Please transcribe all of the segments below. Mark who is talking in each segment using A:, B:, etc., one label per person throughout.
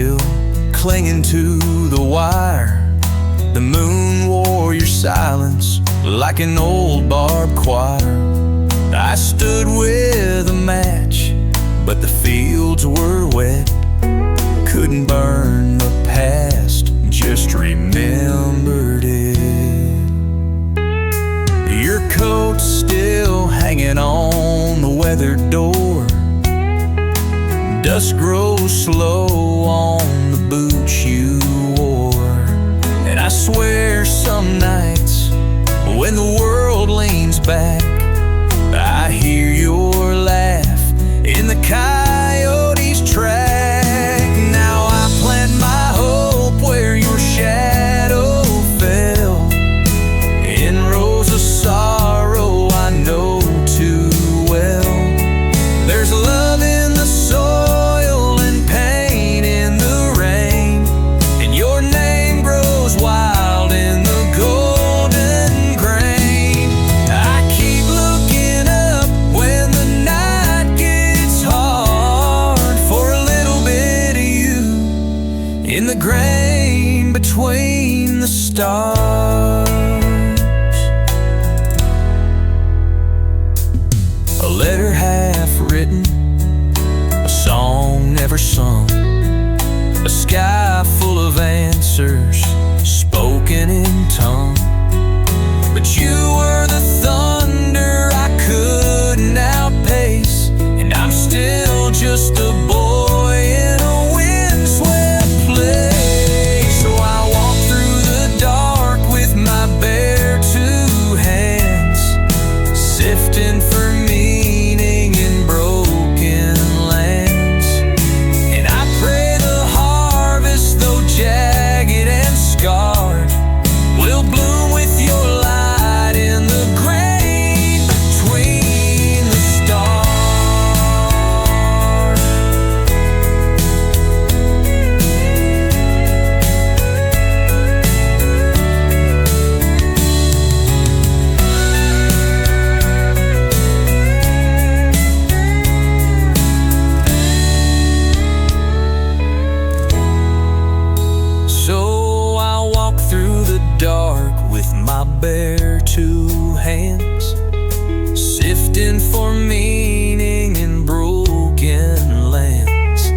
A: still clinging to the wire. The moon wore your silence like an old barbed choir. I stood with a match, but the fields were wet. Couldn't burn the past, just remembered it. Your coat's still hanging on the weathered door. Dust grows slow on the boots you wore. And I swear some nights when the world leans back, I hear your laugh in the coyote's track. Now I plant my hope where your shadow fell, in rows of sorrow I know too well. There's love in the soil and pain in the rain, and your name grows wild in the golden grain. I keep looking up when the night gets hard, for a little bit of you in the grain between the stars. A letter half written, a song never sung, a sky full of answers spoken in tongue. But you were the thunder I couldn't outpace, and I'm still just a boy in a windswept place. So I walk through the dark with my bare two hands, sifting for meaning in broken lands. And I pray the harvest, though jagged and scarred, will bloom with your light in the grain between the stars. So I walk through the dark with my bare two hands, sifting for meaning in broken lands.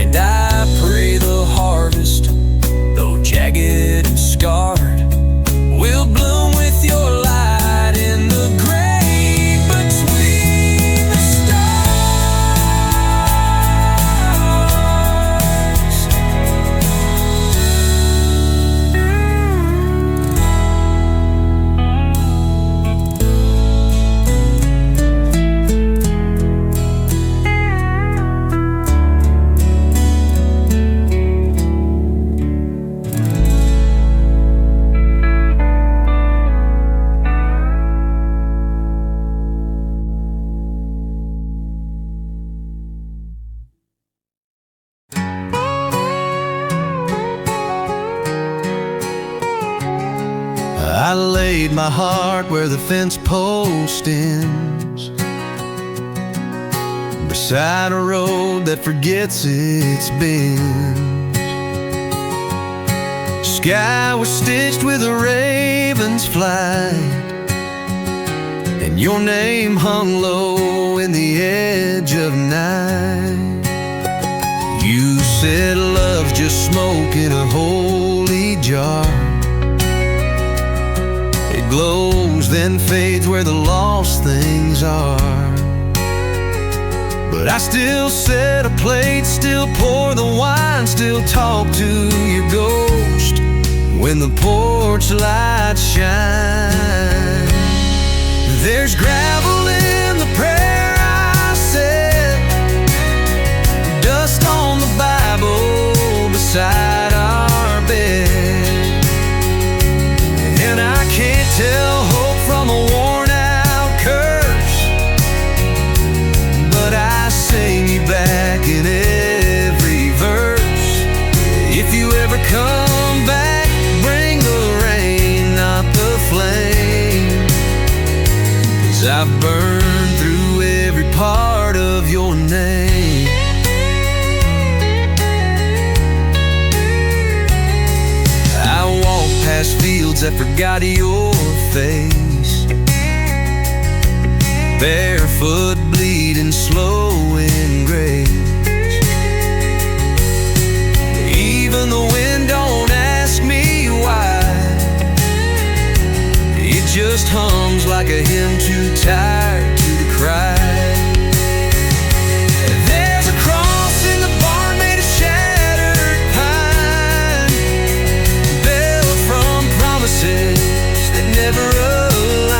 A: And I pray the harvest, though jagged and scarred, will bloom with your light in the grain between the stars. I laid my heart where the fence post ends, beside a road that forgets it's been. Sky was stitched with a raven's flight, and your name hung low in the edge of night. You said love's just smoke in a holy jar. It glows, then fades where the lost things are. But I still set a plate, still pour the wine, still talk to your ghost when the porch lights shine. There's gravel in the prayer I said, dust on the Bible beside our bed, and I can't tell hope from a worn out curse, but I sing you back in every verse. If you ever come back, bring the rain, not the flame, 'cause I've burned through every part of your name. that forgot your face. Barefoot, bleeding slow in grace. Even the wind don't ask me why. It just hums like a hymn too tired to cry. There's a cross in the barn made of shattered pine, built from promises that never align.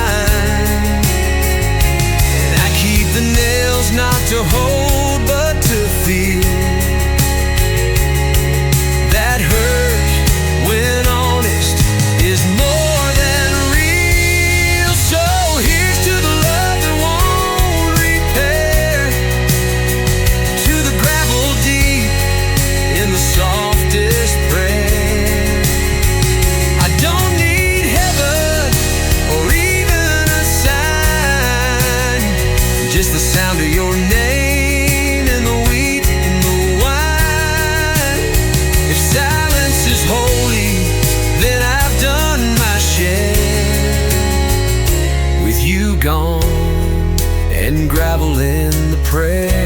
A: And I keep the nails not to hold but to feel. That hurt, when honest, is more than real. So here's to the love that won't repair, to the gravel deep in the softest prayer. I don't need heaven or even a sign, just the sound of your name and the wheat in the wine. If silence is holy, then I've done my share. With you gone and gravel in the prayer.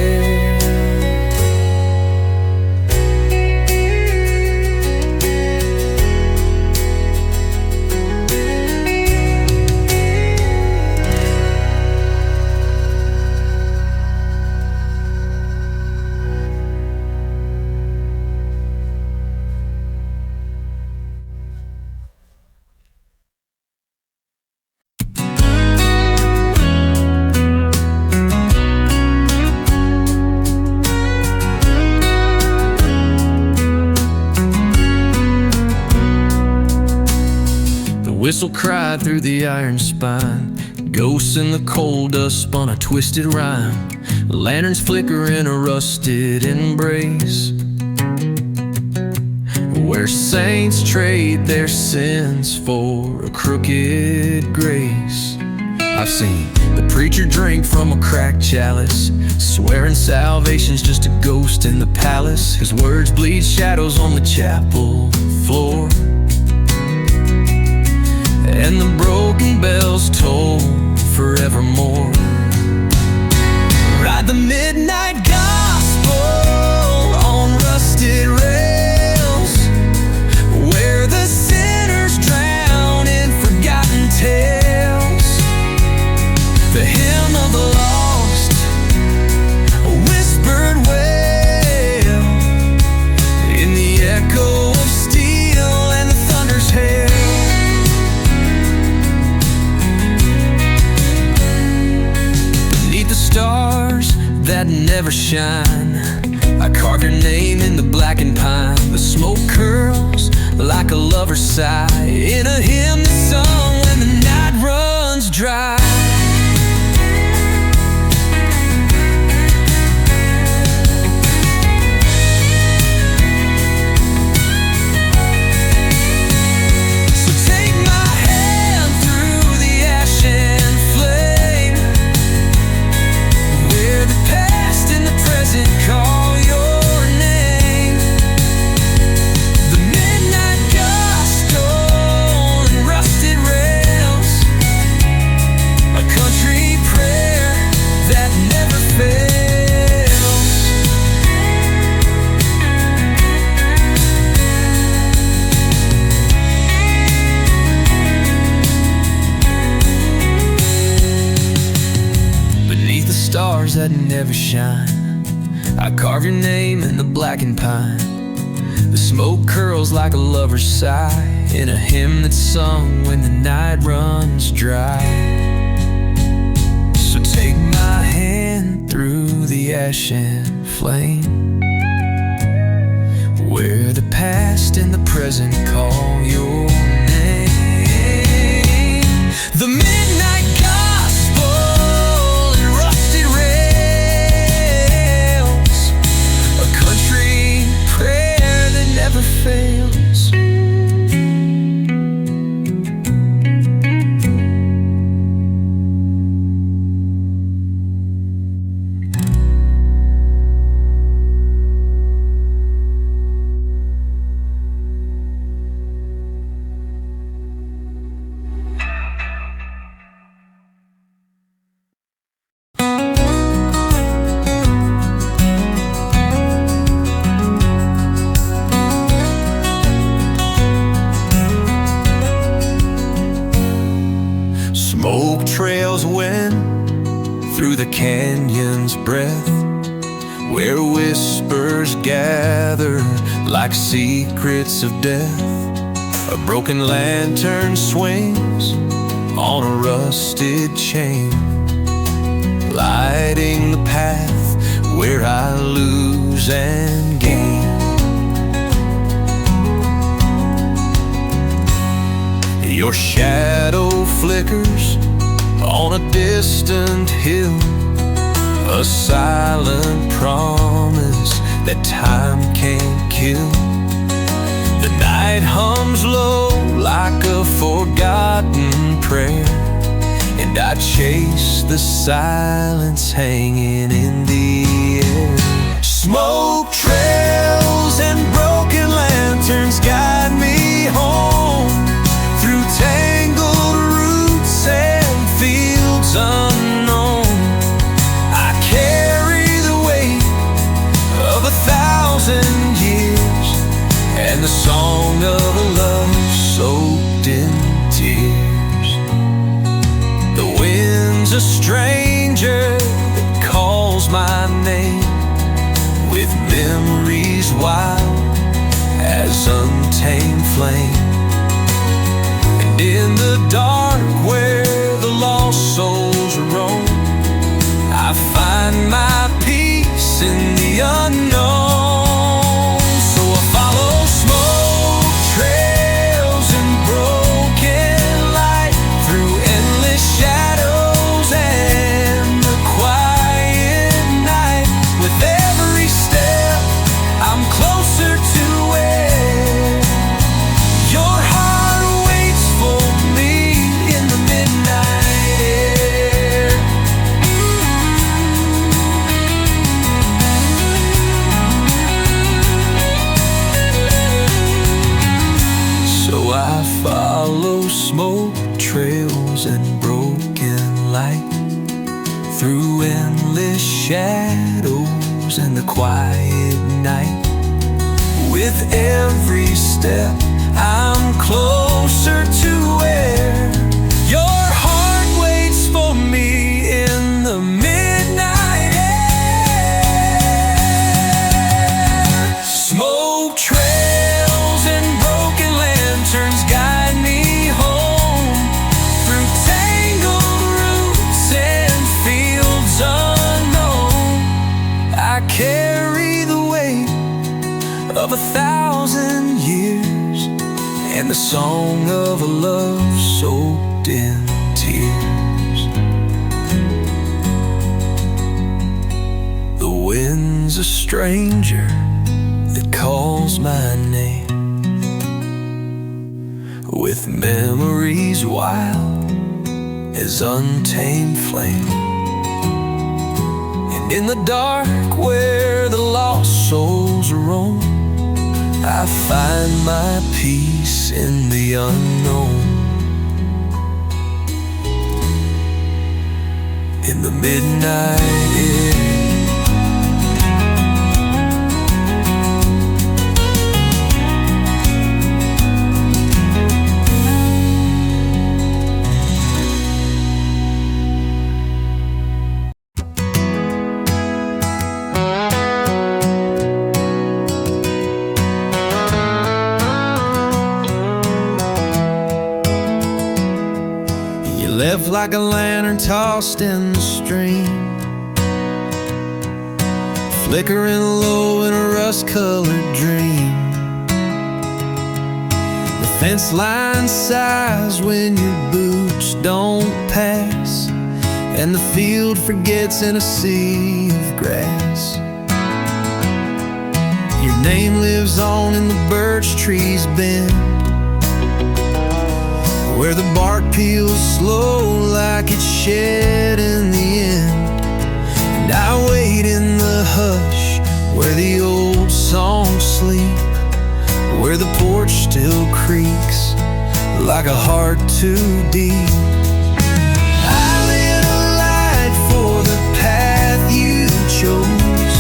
A: Whistle cried through the iron spine. Ghosts in the coal dust spun a twisted rhyme. Lanterns flicker in a rusted embrace, where saints trade their sins for a crooked grace. I've seen the preacher drink from a cracked chalice, swearing salvation's just a ghost in the palace. His words bleed shadows on the chapel floor, and the broken bells toll forevermore. Ride the midnight gospel on rusted rails, where the sinners drown in forgotten tales. The hymn of the lost, a whispered wail in the echo of steel and the thunder's hail. Stars that never shine, I carve your name in the blackened pine. The smoke curls like a lover's sigh in a hymn that's sung when the night runs dry. Stars that never shine, I carve your name in the blackened pine. The smoke curls like a lover's sigh in a hymn that's sung when the night runs dry. So take my hand through the ash and flame, where the past and the present call your name. The midnight gospel in rusted rails, a country prayer that never fails. through the canyon's breath, where whispers gather like secrets of death. A broken lantern swings on a rusted chain, lighting the path where I lose and gain. Your shadow flickers on a distant hill, a silent promise that time can't kill. The night hums low like a forgotten prayer, and I chase the silence hanging in the air. Smoke trails and broken lanterns guide me home, through tangled roots and fields unknown. I carry the weight of 1,000 years, and the song of a love soaked in tears. The wind's a stranger that calls my name, with memories wild as untamed flame. And in the dark where the lost souls roam, I find my peace in the unknown. Smoke trails and broken light, through endless shadows and the quiet night. With every step I'm closer to where your heart waits for me in the midnight air. Smoke trails and broken lanterns guide me carry the weight of 1,000 years, and the song of a love soaked in tears. The wind's a stranger that calls my name, with memories wild as untamed flame. In the dark where the lost souls roam, I find my peace in the unknown. In the midnight air. Left like a lantern tossed in the stream, flickering low in a rust-colored dream. The fence line sighs when your boots don't pass, and the field forgets in a sea of grass. Your name lives on in the birch trees bend, where the bark peels slow like it's shed in the end. And I wait in the hush where the old songs sleep, where the porch still creaks like a heart too deep. I lit a light for the path you chose,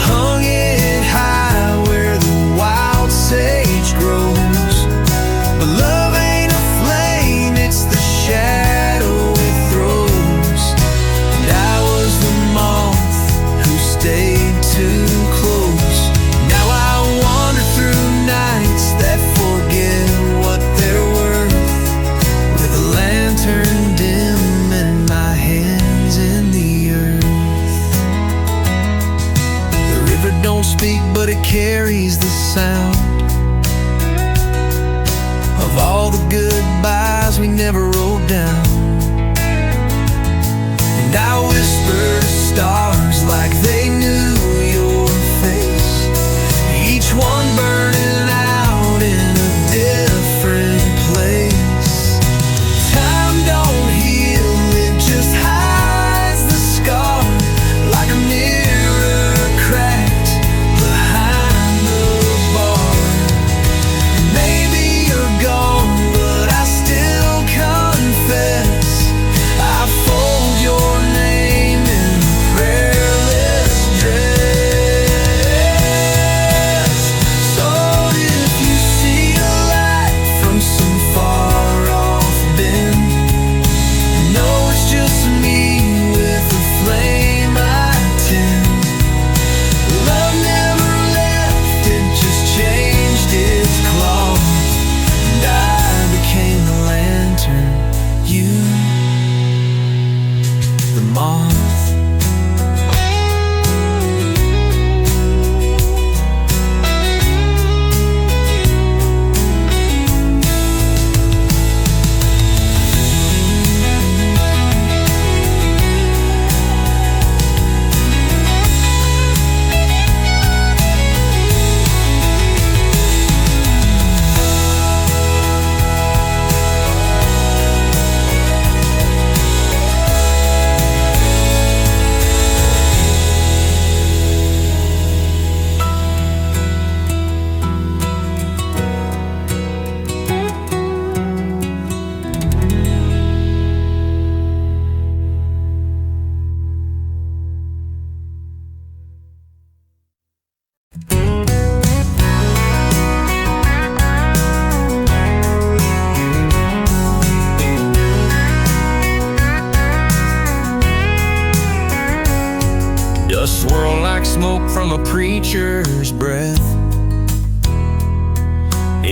A: hung it high where the wild sage grows. But love it's the shadow it throws, and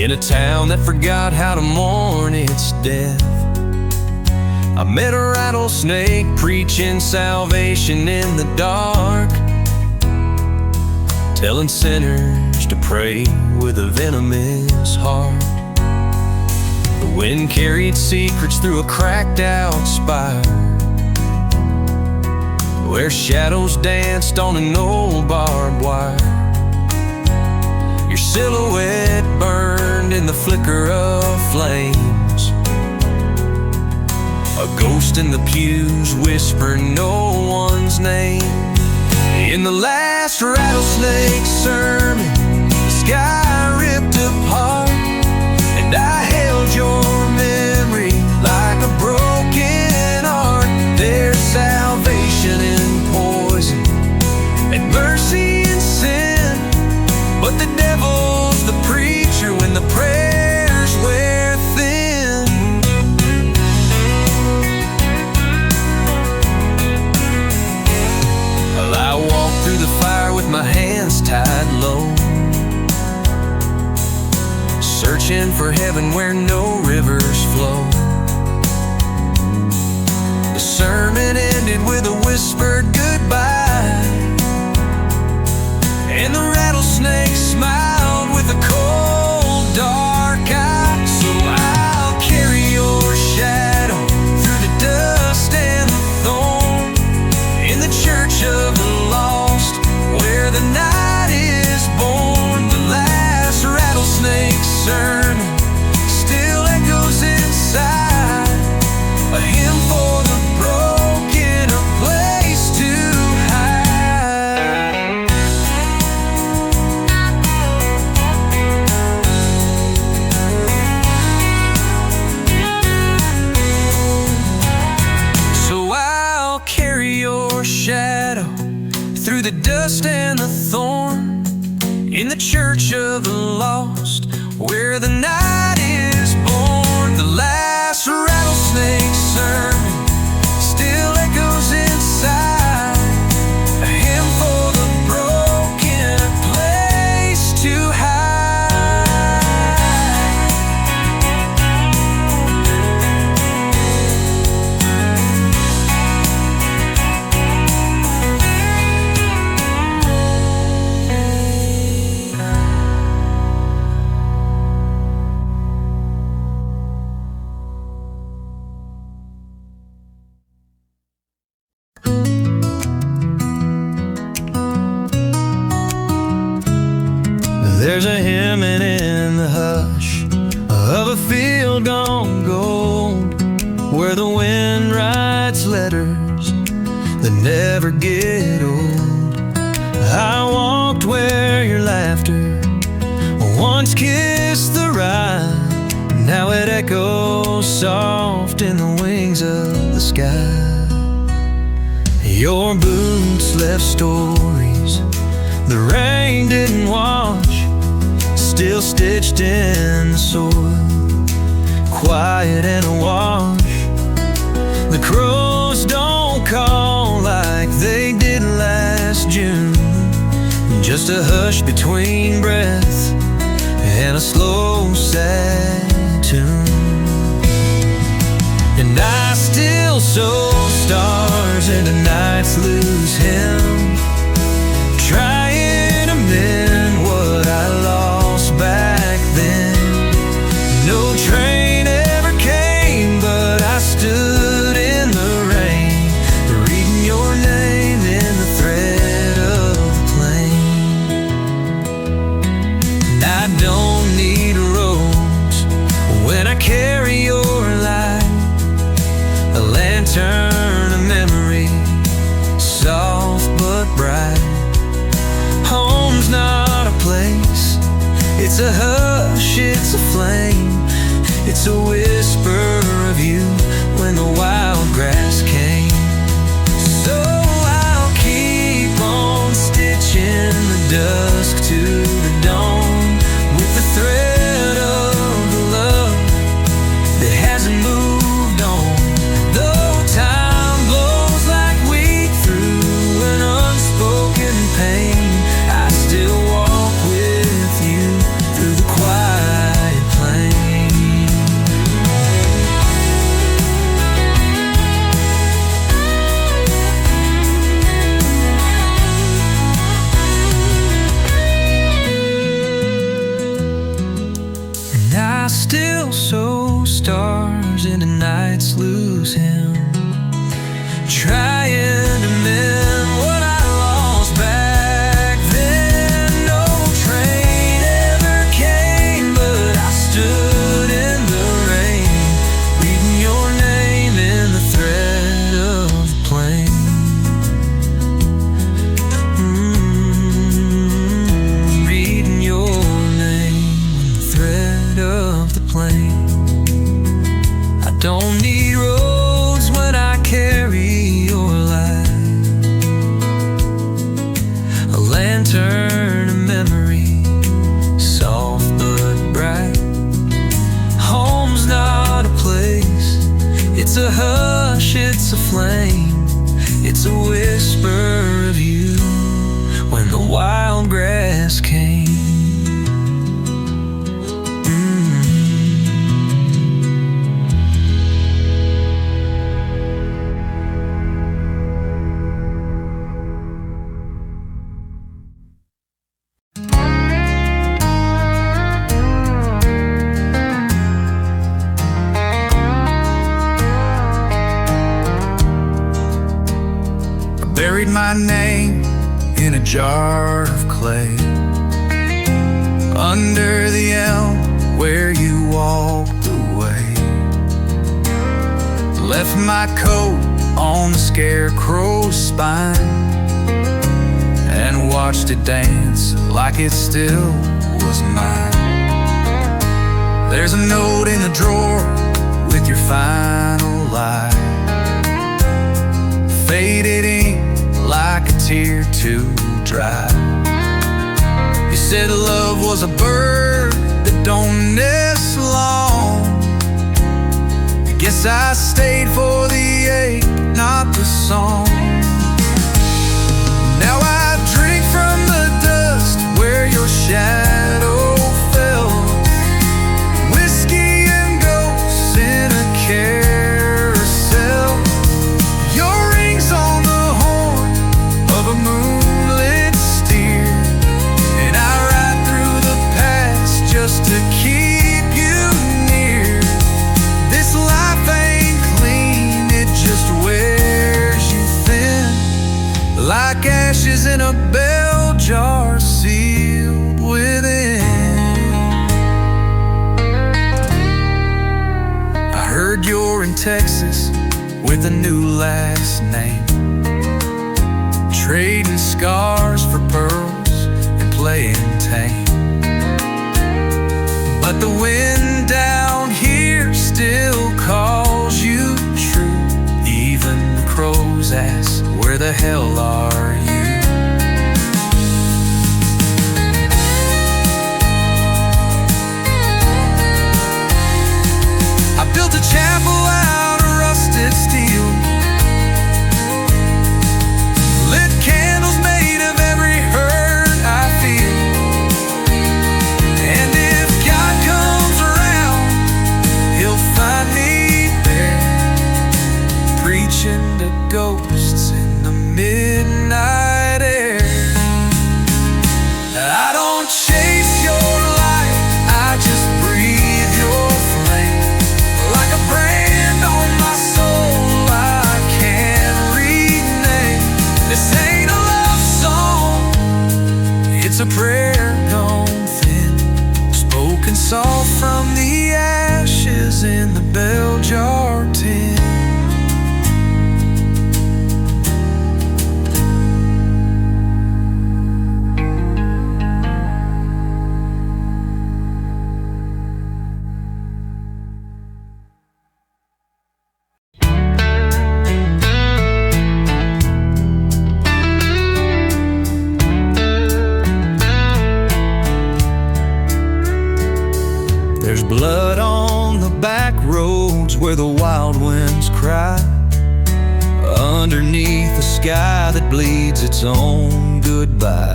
A: In a town that forgot how to mourn its death, I met a rattlesnake preaching salvation in the dark, telling sinners to pray with a venomous heart. The wind carried secrets through a cracked out spire, where shadows danced on an old barbed wire. Your silhouette burned in the flicker of flames. A ghost in the pews whispered no one's name. In the last rattlesnake sermon, the sky ripped apart, and I held your memory like a broken heart. There's salvation in poison and mercy in sin, but the devil's the preacher when the prayers wear thin. Well, I walked through the fire with my hands tied low, searching for heaven where no rivers flow. The sermon ended with a whispered goodbye, and the rattlesnake smiled with a cold, dark eye. So I'll carry your shadow through the dust and the thorn, in the church of the lost, where the night is born. The last rattlesnake sermon still echoes inside, a hymn for the broken, a place to hide. So I'll carry your shadow through the dust and the thorn, in the church of the lost, where the night is born. The last rattlesnake sermon still echoes inside, a hymn for the broken, a place to hide. There's a hymning in the hush of a field gone gold, where the wind writes letters that never get old. I walked where your laughter once kissed the ride, now it echoes soft in the wings of the sky. Your boots left stories the rain didn't wash, still stitched in the soil, quiet and awash. The crows don't call like they did last June, just a hush between breath and a slow, sad tune. And I still sow stars into night's loose hymn, trying to mend what I lost back then. No train ever came, but I stood in the rain, reading your name in the thread of the plain. And I don't need a rose when I carry your light, a lantern of memory, soft but bright. Home's not a place, it's a hush, it's a flame, it's a whisper of you when the wild grass came. So I'll keep on stitching the dusk to the dawn, with the thread of the love that hasn't moved on. Though time blows like weed through an unspoken pain, I still walk with you through the quiet still so stars in the nights lose him, trying to mend what I lost back then. No train ever came, but I stood in the rain, reading your name in the thread of the plane. Reading your name in the thread of the plane. I don't need roads when I carry your light, a lantern of memory, soft but bright. Home's not a place, it's a hush, it's a flame, it's a whisper of you when the wild grass came. Buried my name in a jar of clay, under the elm where you walked away. Left my coat on the scarecrow's spine, and watched it dance like it still was mine. There's a note in the drawer with your final lie, faded ink like a tear too dry. You said love was a bird that don't nest long. I guess I stayed for the ache, not the song. Now I drink from the dust where your shadow fell, whiskey and ghosts in a carousel. Your ring's on the horn of a moonlit steer, and I ride through the past just to keep you near. This life ain't clean, it just wears you thin, like ashes in a bell jar sealed within. I heard you're in Texas with a new last name, trading scars for pearls and playing tame. But the wind down here still calls you true. Even the crows ask, where the hell are you? I built a chapel out of rusted steel, lit candles made of every hurt I feel. And if God comes around, he'll find me there, preaching to ghosts in the midnight air. I don't chase your light, I just breathe your flame, like a brand on my soul I can't rename. This ain't a love song, it's a prayer gone thin, spoken soft from the ashes in the bell jar tin. There's blood on the back roads where the wild winds cry, underneath a sky that bleeds its own goodbye.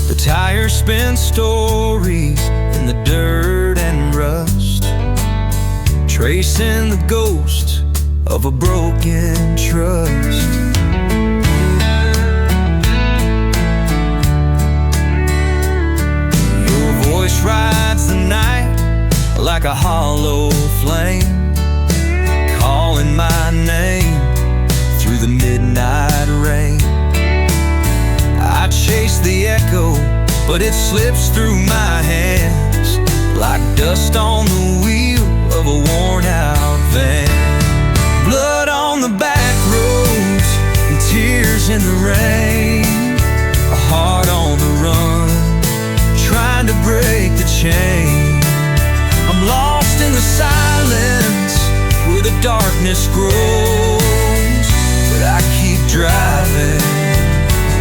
A: The tires spin stories in the dirt and rust, tracing the ghost of a broken trust. Your voice rides the night like a hollow flame, calling my name through the midnight rain. I chase the echo, but it slips through my hands like dust on the wheel of a worn-out van. Blood on the back roads and tears in the rain, a heart on the run, trying to break the chain. I'm lost in the silence where the darkness grows, but I keep driving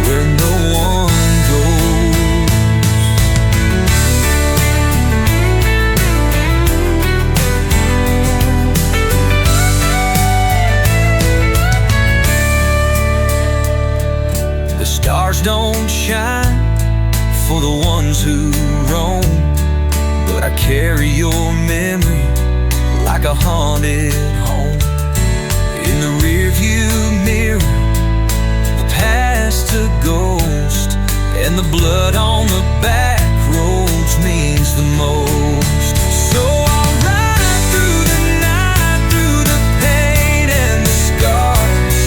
A: where no one goes. The stars don't shine for the ones who roam, but I carry your memory like a haunted home. In the rearview mirror, the past's a ghost, and the blood on the back roads means the most. So I'll ride through the night, through the pain and the scars,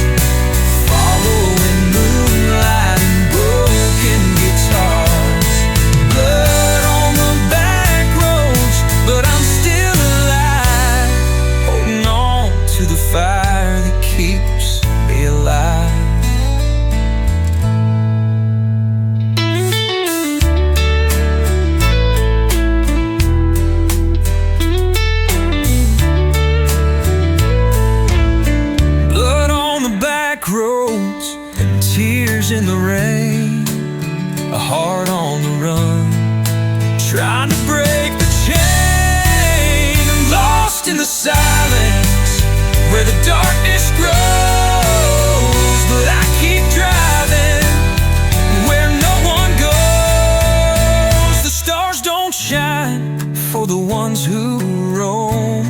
A: following moonlight and broken guitars. Blood on the back roads, but I'm still alive, holding on to the fire that keeps me alive. Blood on the back roads and tears in the rain, a heart on the run, trying to break the chain. I'm lost in the silence where the darkness grows, but I keep driving where no one goes. The stars don't shine for the ones who roam,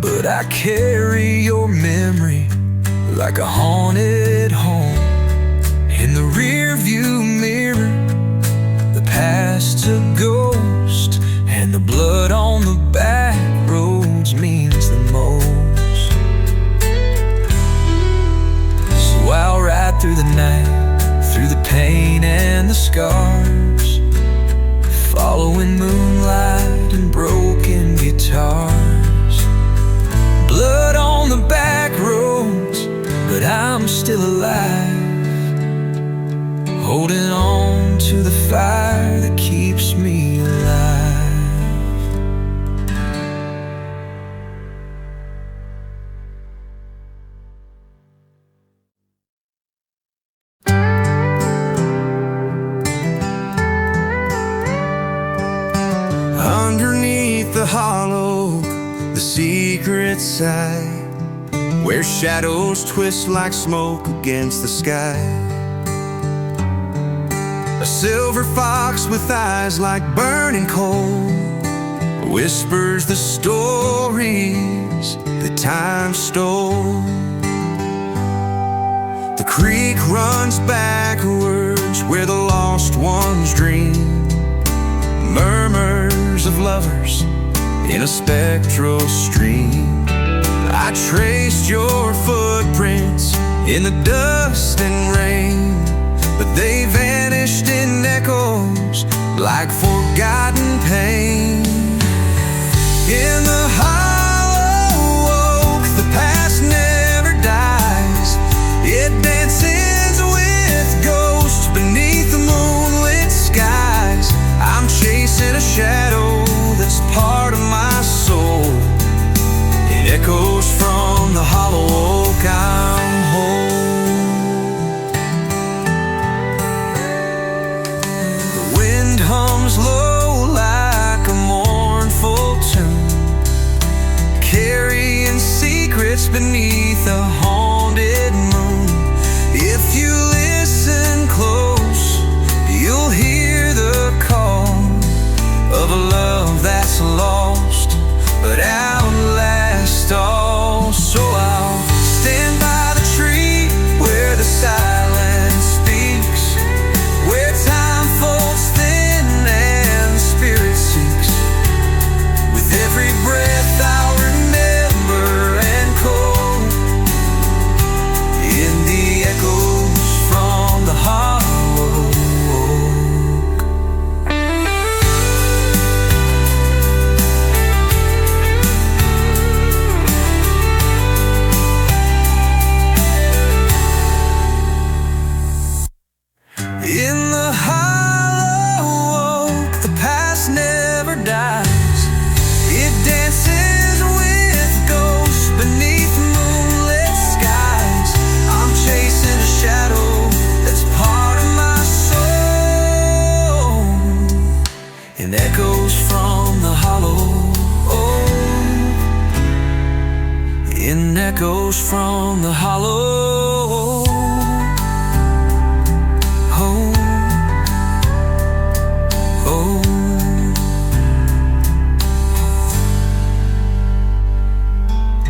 A: but I carry your memory like a haunted home. In the rearview mirror, the past's a ghost, and the blood on the back roads means the most. So I'll ride through the night, through the pain and the scars, following moonlight and broken guitars. Blood on the back roads, but I'm still alive, holding on to the fire that keeps me alive.
B: Underneath the hollow, the secret side, where shadows twist like smoke against the sky. A silver fox with eyes like burning coal whispers the stories that time stole. The creek runs backwards where the lost ones dream, murmurs of lovers in a spectral stream. I traced your footprints in the dust and rain, but they vanished in echoes like forgotten pain. In the hollow oak, the past never dies. It dances with ghosts beneath the moonlit skies. I'm chasing a shadow that's part of my soul. It echoes from the hollow oak I'm home. The wind hums low and echoes from the hollow. In echoes from the hollow.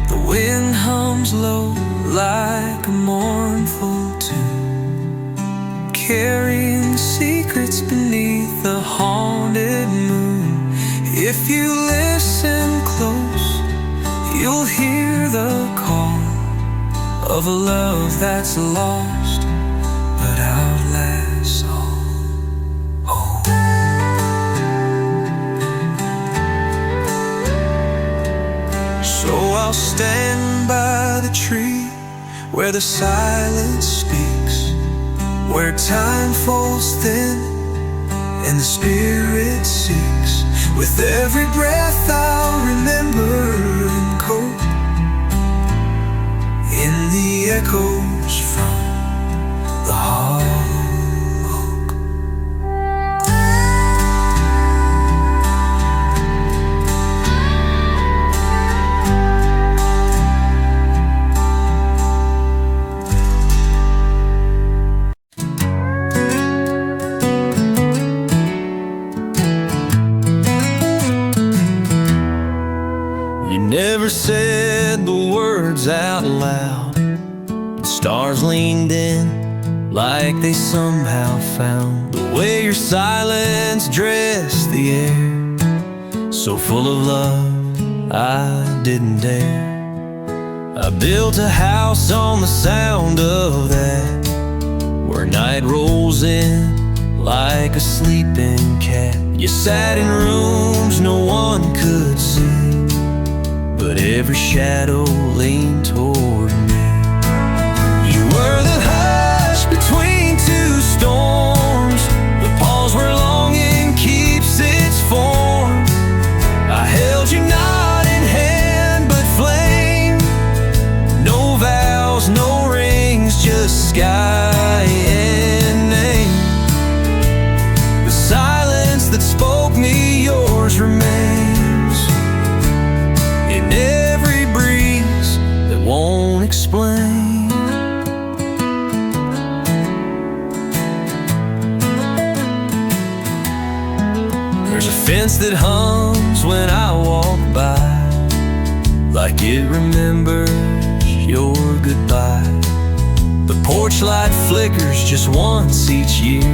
B: The wind hums low like a mournful tune, carrying secrets beneath the haunted moon. If you listen close, you'll hear the call of a love that's lost but outlasts all. Oh. So I'll stand by the tree where the silence speaks, where time falls thin and the spirit seeks. With every breath I'll remember and cope in the echoes from the hollow. Never said the words out loud. Stars leaned in like they somehow found the way your silence dressed the air, so full of love I didn't dare. I built a house on the sound of that, where night rolls in like a sleeping cat. You sat in rooms no one could see, but every shadow leaned toward me. You were the hush between two storms, the pause where longing keeps its form. I held you not in hand but flame, no vows, no rings, just sky and name. The silence that spoke me yours remains, in every breeze that won't explain. There's a fence that hums when I walk by, like it remembers your goodbye. The porch light flickers just once each year,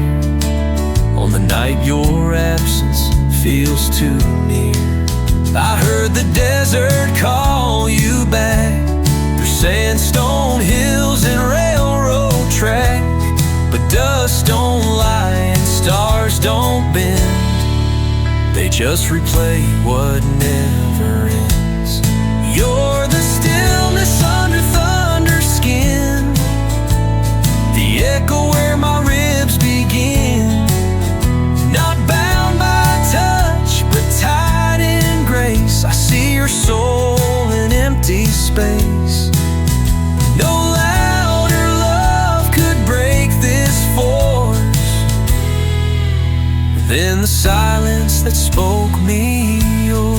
B: on the night your absence feels too near. I heard the desert call you back, through sandstone hills and railroad track. But dust don't lie and stars don't bend, they just replay what never ends. You're the stillness under thunder skin, the echo where my ribs begin. Not bound by touch, but tied in grace. I see your soul in empty space. No louder love could break this force than the silence that spoke me yours.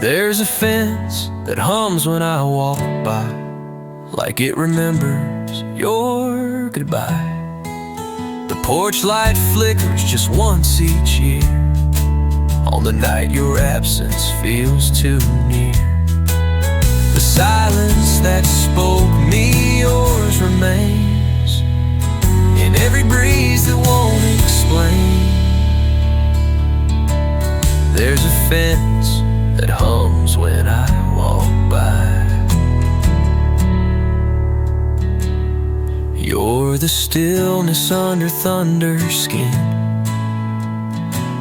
B: There's a fence that hums when I walk by, like it remembers your goodbye. The porch light flickers just once each year, on the night your absence feels too near. The silence that spoke me yours remains, in every breeze that won't explain. There's a fence that hums when I walk by. You're the stillness under thunder skin,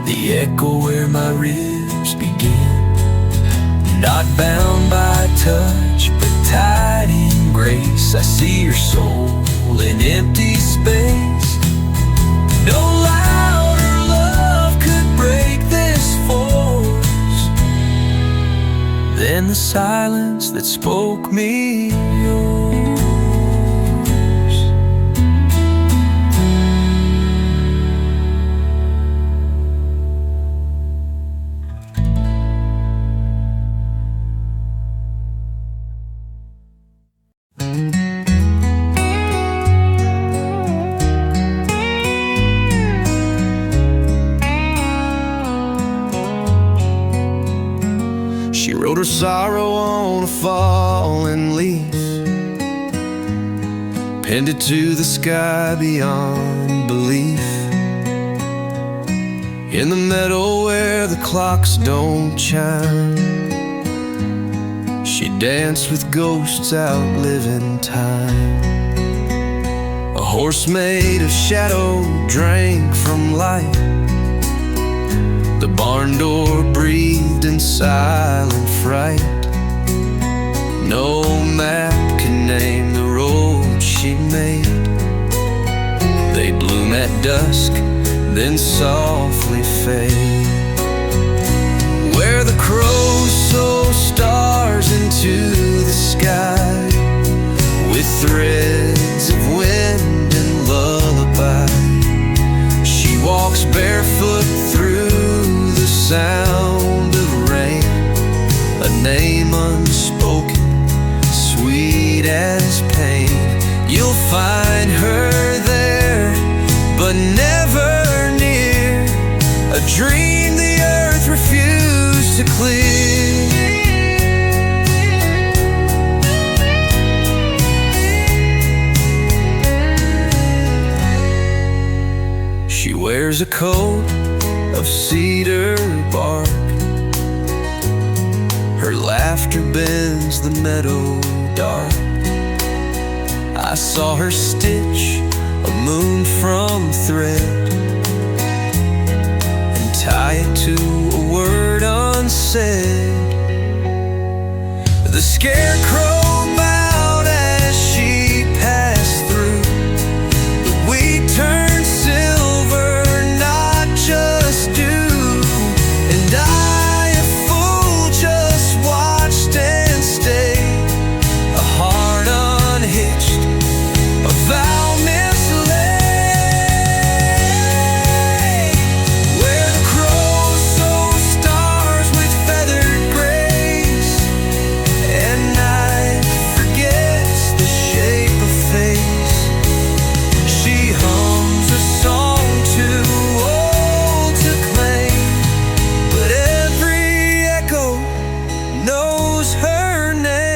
B: the echo where my ribs begin. Not bound by touch, but tied in grace. I see your soul in empty space. No lie
A: silence that spoke me yours.
B: She wrote her sorrow on a fallen leaf, pinned it to the sky beyond belief. In the meadow where the clocks don't chime, she danced with ghosts outliving time. A horse made of shadow drank from light. The barn door breathed in silent fright. No map can name the road she made. They bloom at dusk, then softly fade. Where the crows sow stars into the sky, with threads of wind and lullaby. She walks barefoot through the sound of rain, a name unspoken, sweet as pain. You'll find her there, but never near, a dream the earth refused to clear. She wears a coat of cedar bark. Her laughter bends the meadow dark. I saw her stitch a moon from thread and tie it to a word unsaid. The scarecrow bowed as she passed through. The wheat turned silver, not just dew. And I, a fool, just watched and stayed, a heart unhitched, a vow mislaid. Where the crows sow stars with feathered grace, and night forgets the shape of face. She hums a song too old to claim, but every echo knows her name.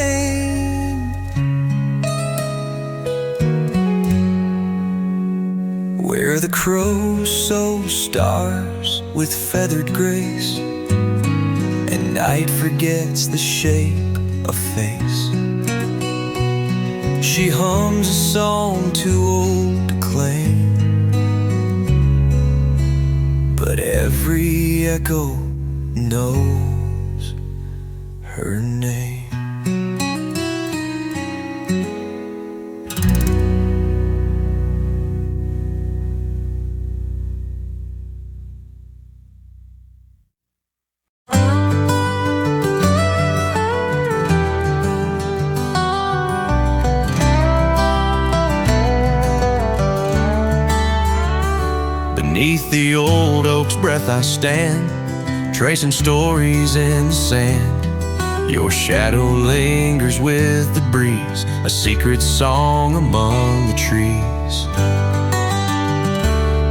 B: Where the crows sow stars with feathered grace, and night forgets the shape of face. She hums a song too old to claim, but every echo knows her name. Beneath the old oak's breath I stand, tracing stories in the sand. Your shadow lingers with the breeze, a secret song among the trees.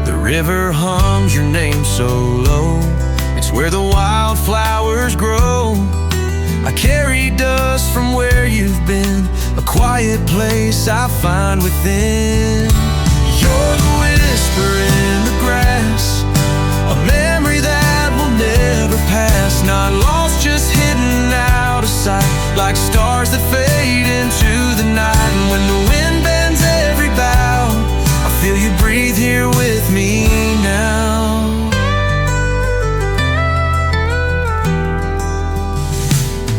B: The river hums your name so low, it's where the wildflowers grow. I carry dust from where you've been, a quiet place I find within. You're the whisper in the grass, a memory that will never pass. Not lost, just hidden out of sight, like stars that fade into the night. And when the wind bends every bough, I feel you breathe here with me now.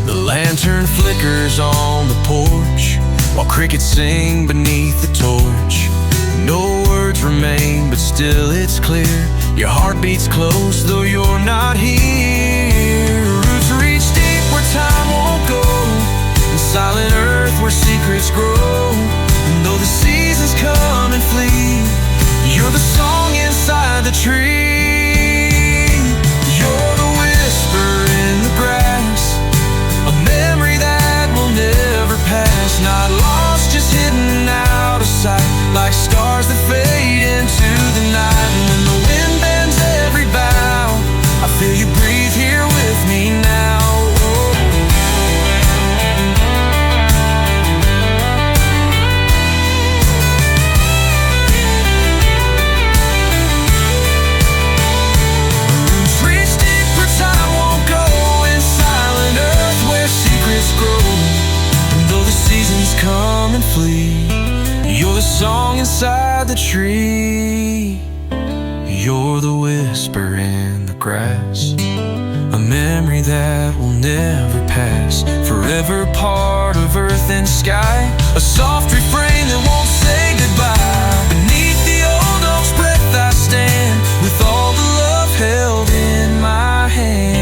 B: The lantern flickers on the porch, while crickets sing beneath the torch. No words remain, but still it's clear your heart beats close, though you're not here. Roots reach deep where time won't go. silent earth where secrets grow. And though the seasons come and flee, you're the song inside the tree. You're the whisper in the grass, a memory that will never pass. Not lost, just hidden out of sight, like stars that fade into the night. And when the wind bends every bough, I feel you breathe here with me now. Come and flee, you're the song inside the tree. You're the whisper in the grass, a memory that will never pass. Forever part of earth and sky, a soft refrain that won't say goodbye. Beneath the old oak's breath I stand, with all the love held in my hand.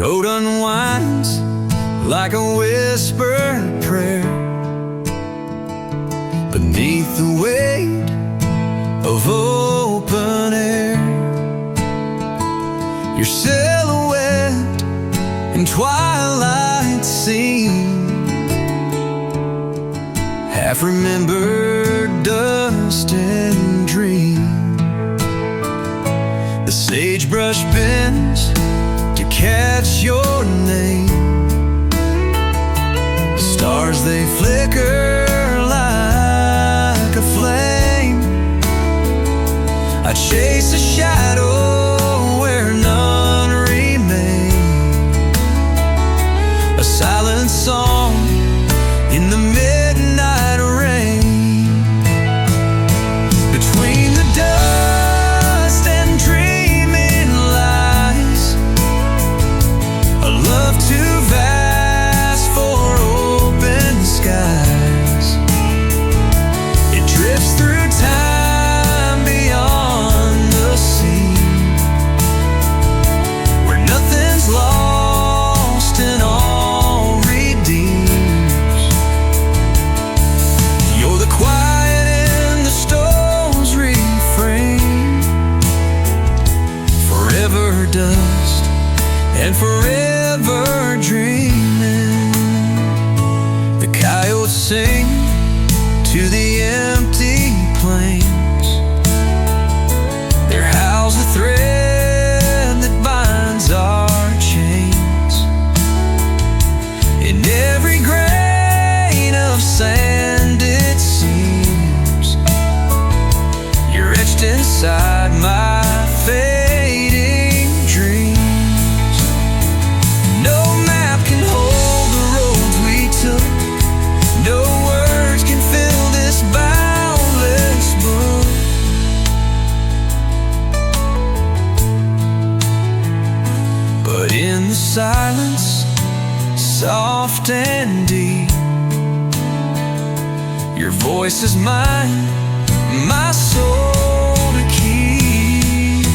B: Road unwinds like a whispered prayer beneath the weight of open air. Your silhouette in twilight scene, half remembered dust and dream. The sagebrush bends to catch your name. The stars, they flicker like a flame. I chase a shadow where none remain. A silent song in the midnight rain. Between the dust and dreaming lies, a love too vast for open skies. It drifts through time beyond the sea, where nothing's lost and all redeems. You're the quiet in the stone's refrain, forever dust and forever dreaming. The coyotes sing to the empty plains. Their howl's a thread that binds our chains. In every grain of sand it seems, you're etched inside my fading dreams. No map can hold the roads we took, no words can fill this boundless book. But in the silence, soft and deep, your voice is mine, my soul to keep.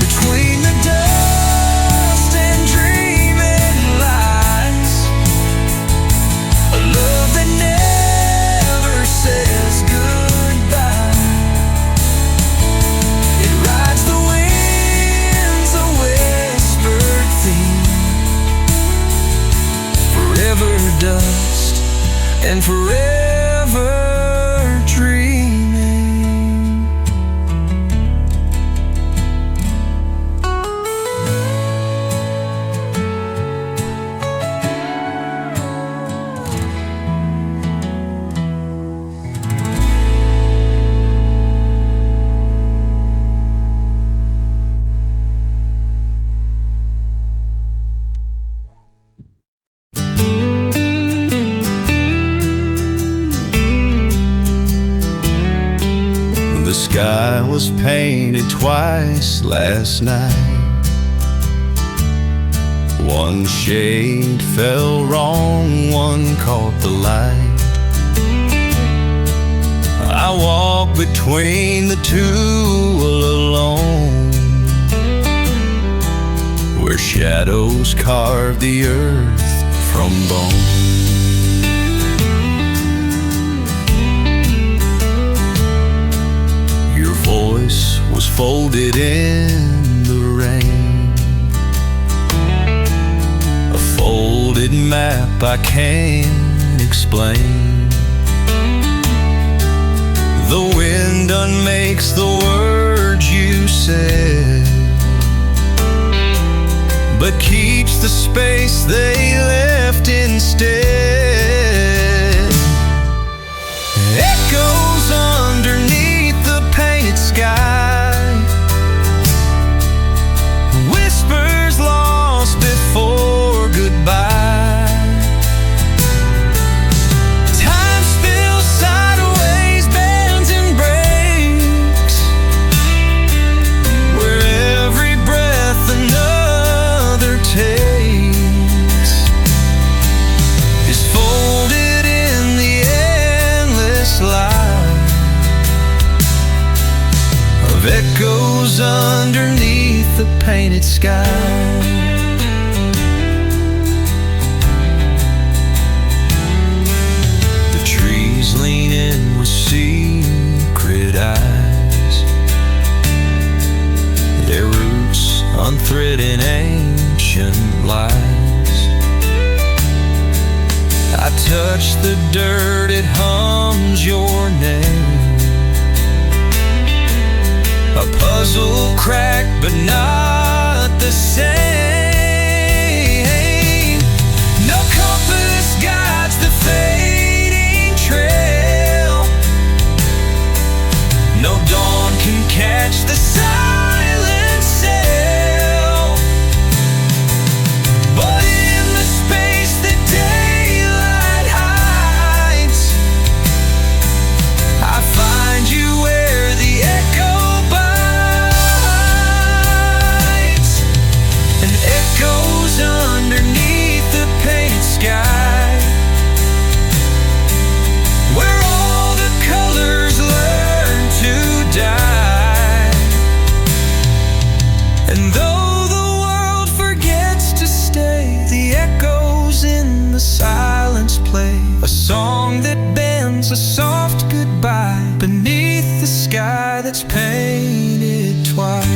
B: Between the dust and dreaming lies, a love that never says goodbye. It rides the winds, a whispered theme, forever dust and forever dreaming. The sky was painted twice last night. One shade fell wrong, one caught the light. I walk between the two alone, where shadows carve the earth from bone. Your voice was folded in the rain, a folded map I can't explain. The wind unmakes the words you said, but keeps the space they left instead. Echoes underneath the painted sky, whispers lost before goodbye. Echoes underneath the painted sky. The trees lean in with secret eyes, their roots unthreading ancient lies. I touch the dirt, it hums your name. A puzzle cracked, but not the same. No compass guides the fading trail. No dawn can catch the silent sail. But in the space that daylight hides, I find you where the echo goes underneath the painted sky, where all the colors learn to die. And though the world forgets to stay, the echoes in the silence play a song that bends a soft goodbye beneath the sky that's painted twice.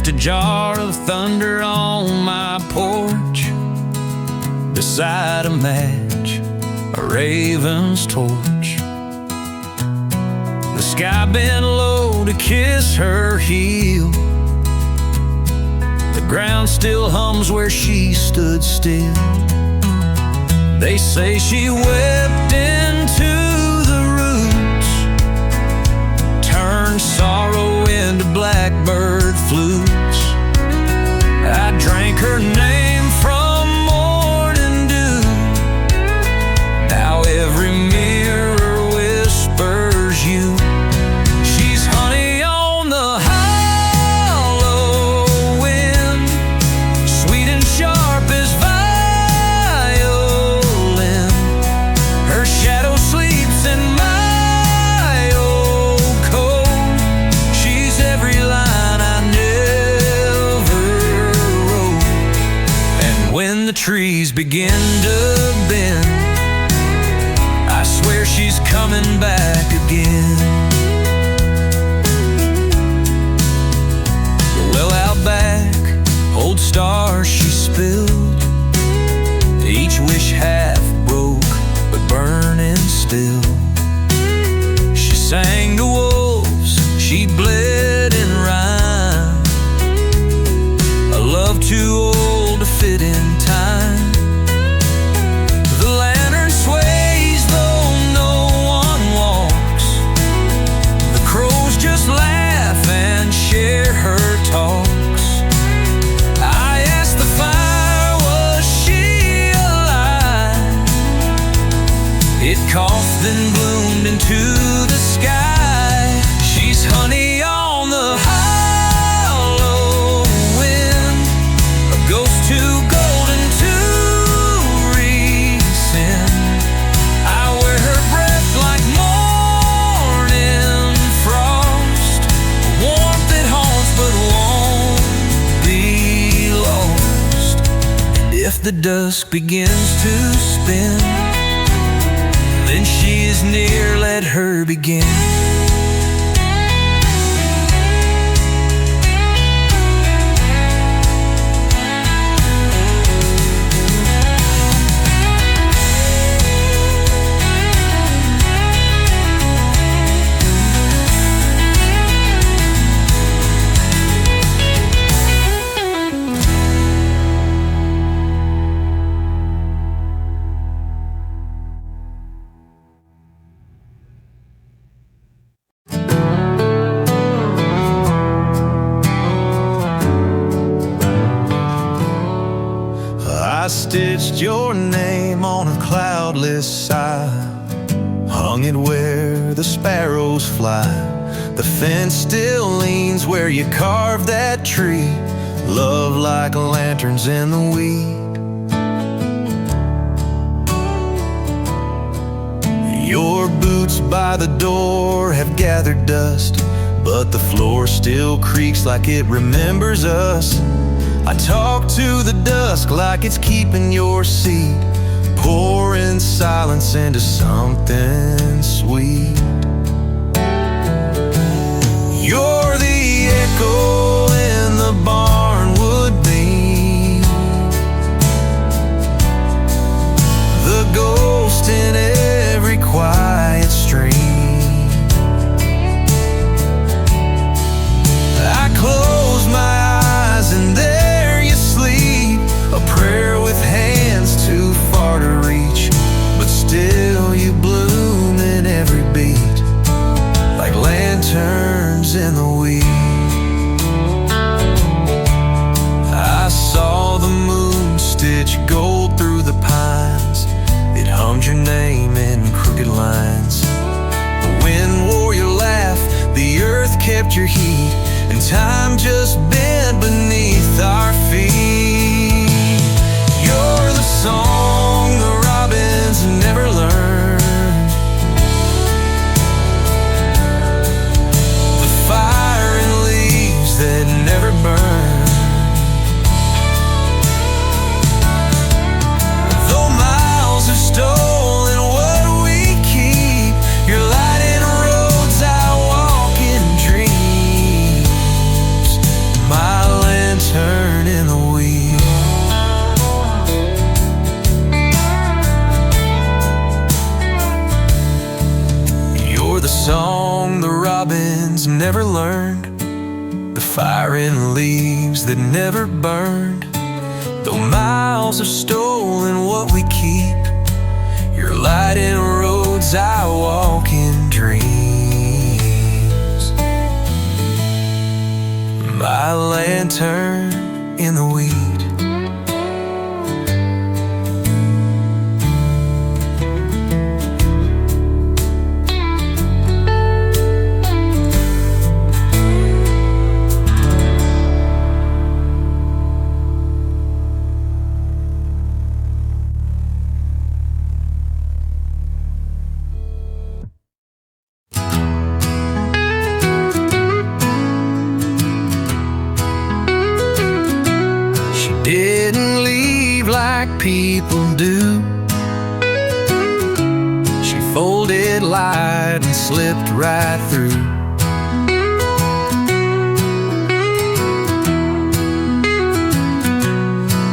B: A jar of thunder on my porch, beside a match, a raven's torch. The sky bent low to kiss her heel. The ground still hums where she stood still. They say she wept into the roots, turned sorrow into blackbird flutes. I drank her name from morning dew. Now every mirror whispers you. She's honey on the hollow wind, sweet and sharp as violin. Her shadow sleeps in my old coat. She's every line I never wrote. And when the trees begin to bend, I swear she's coming back again. The well out back, old stars she spilled,
A: if the dusk begins to spin, then she is near, let her begin.
B: I stitched your name on a cloudless side, hung it where the sparrows fly. The fence still leans where you carved that tree. Love like lanterns in the weed. Your boots by the door have gathered dust, but the floor still creaks like it remembers us. I talk to the dusk like it's keeping your seat, pouring silence into something sweet. You're the echo in the barnwood beam, the ghost in every quiet stream. I close my eyes and there you sleep, a prayer with hands too far to reach, but still you bloom in every beat, like lanterns in the weed. I saw the moon stitch gold through the pines, it hummed your name in crooked lines. The wind wore your laugh, the earth kept your heat, and time just bent beneath our feet. You're the song the robins never learned, the fire and leaves that never burn. Though miles have stolen what we keep, your light in roads I walk in dreams, my lantern in the weed. You're the song the robins never learned, the fire in leaves that never burned. Though miles have stolen what we keep, your light in roads I walk in dreams, my lantern in the weed. Didn't leave like people do. She folded light and slipped right through.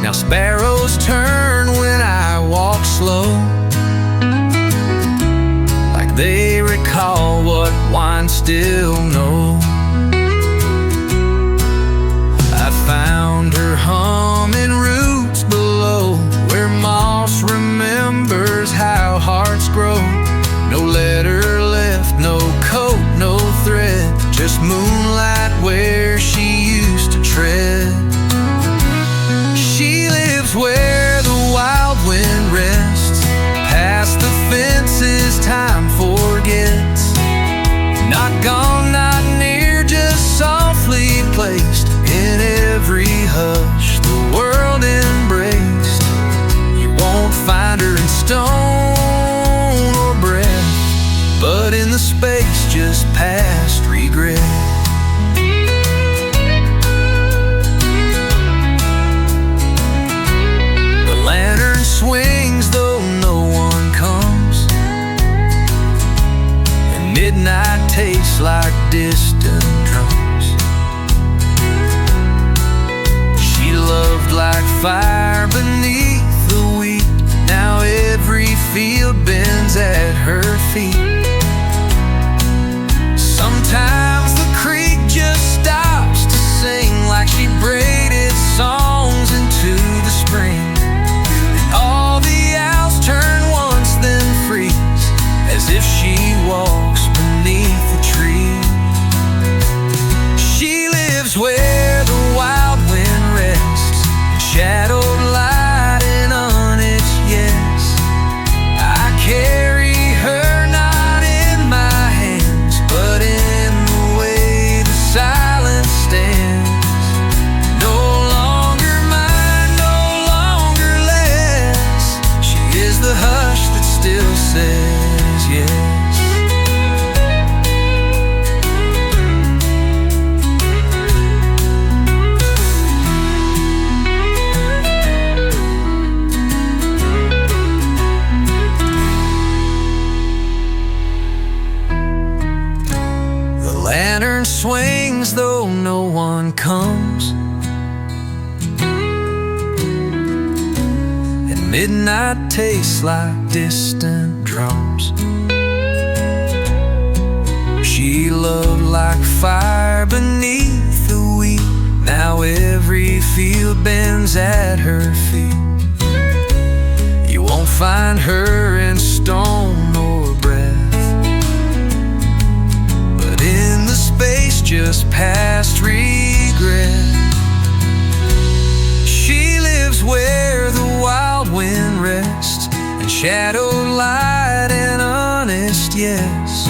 B: Now sparrows turn when I walk slow, like they recall what wine still knows. I found her humming roots below, where moss remembers how hearts grow. No letter left, no coat, no thread, just moonlight where she used to tread. She lives where the wild wind rests, past the fences time forgets. Not gone, not near, just softly placed in every hush the world embraced. You won't find her in stone or breath, but in the space just past regret. The
A: taste like distant drums. She loved like fire beneath the wheat. Now every field bends at her feet. Sometimes the creek just stops to sing like she braided songs into the spring. And all the owls turn once then freeze, as if she walks beneath the tree. She lives where the wild wind rests, shadowed light and honest, yes. I carry her not in my hands, but in the way the silence stands. No longer mine, no longer less. She is the hush that still says yes. Lantern swings though no one comes, and midnight tastes like distant drums. She loved like fire beneath the wheat. Now every field bends at her feet. You won't find her in stone or breath, in the space just past regret. She lives where the wild wind rests, and shadowed light and honest, yes.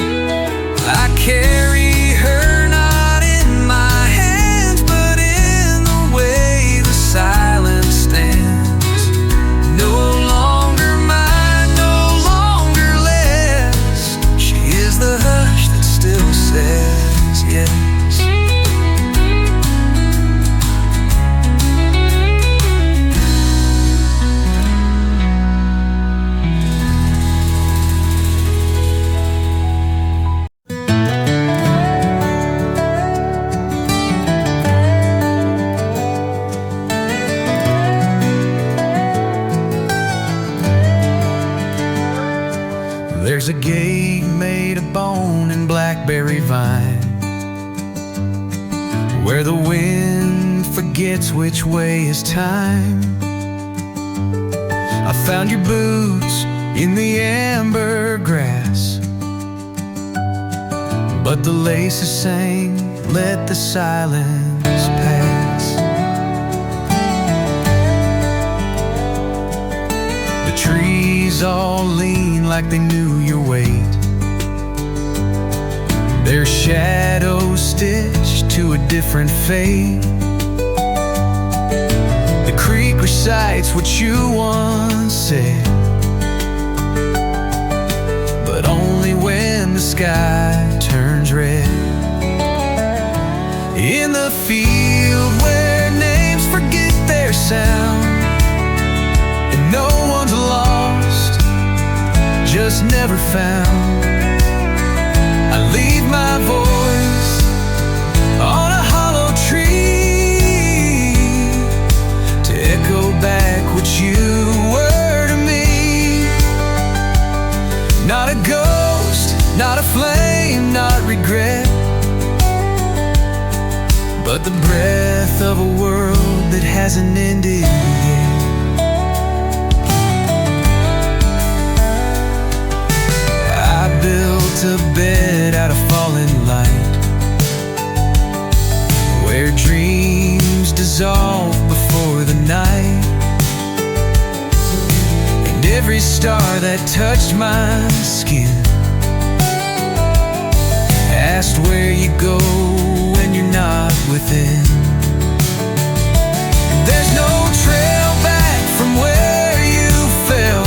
A: I carry her not in my hands, but in the way the silence stands. No longer mine, no longer less. She is the hush that still says yes. There's a gate made of bone and blackberry vine, where the wind forgets which way is time. I found your boots in the amber grass, but the laces sang, let the silence pass. The trees all lean like they knew your weight, their shadows stitched to a different fate. The creek recites what you once said, but only when the sky turns red. In the field where names forget their sound, and no one's lost, just never found, I leave my voice on a hollow tree to echo back what you were to me. Not a ghost, not a flame, not regret, but the breath of a world that hasn't ended yet. I built a bed out of fallen light, where dreams dissolve before the night. And every star that touched my skin asked where you go when you're not within. And there's no trail back from where you fell,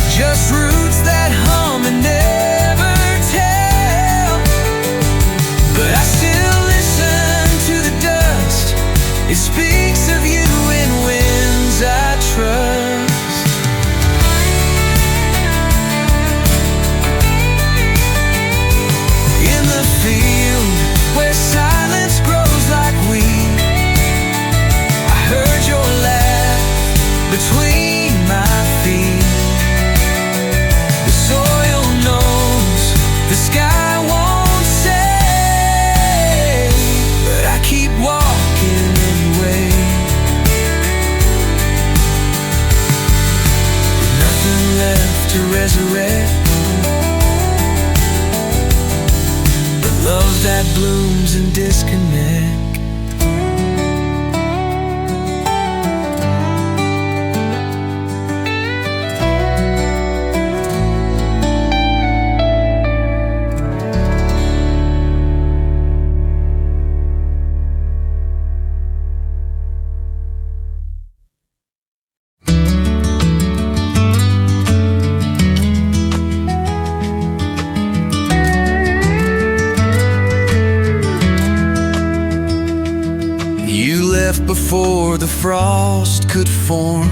A: just roots that hum and never tell. But I still listen to the dust, it speaks of you in winds I trust.
B: that blooms in disconnect. Before the frost could form,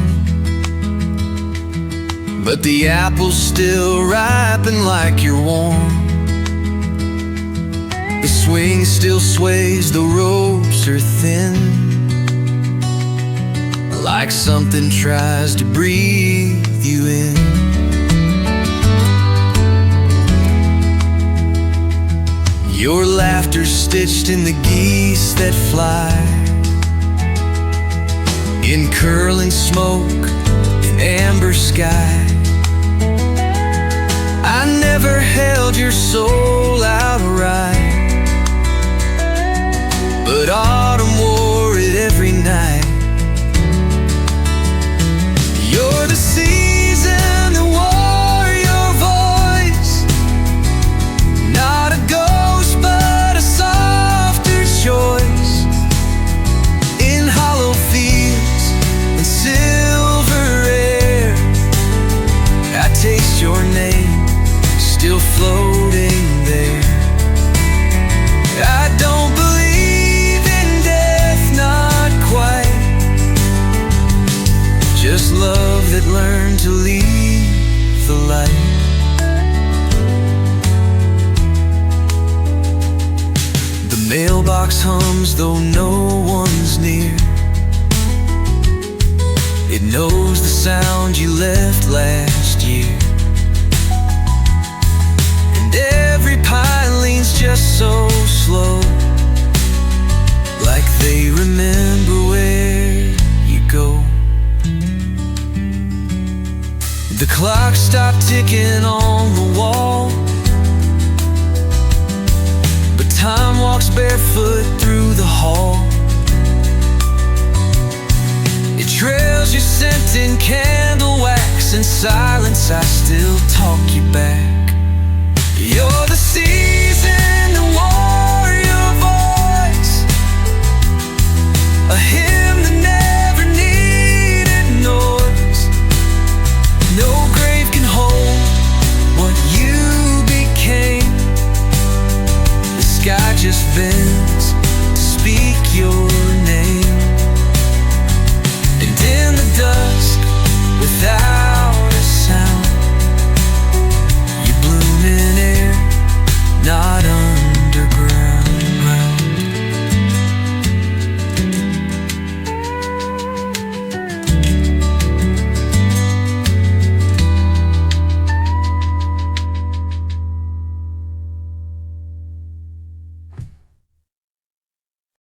B: but the apples still ripen like you're warm. The swing still sways, the ropes are thin, like something tries to breathe you in. Your laughter stitched in the geese that fly, in curling smoke, in amber sky. I never held your soul outright, but autumn wore it every night. You're the season that wore your voice, not a ghost but a softer choice. In hollow fields and silver air, I taste your name, still floating there. I don't believe in death, not quite, just love that learned to leave the light. The mailbox hums though no one's near. It knows the sound you left last year. And every pine leans just so slow, like they remember where you go. The clock stopped ticking on the wall, but time walks barefoot through the hall. It trails your scent in candle wax. In silence I still talk you back. You're the season that wore your voice, a hymn that never needed noise. No grave can hold what you became. The sky just bends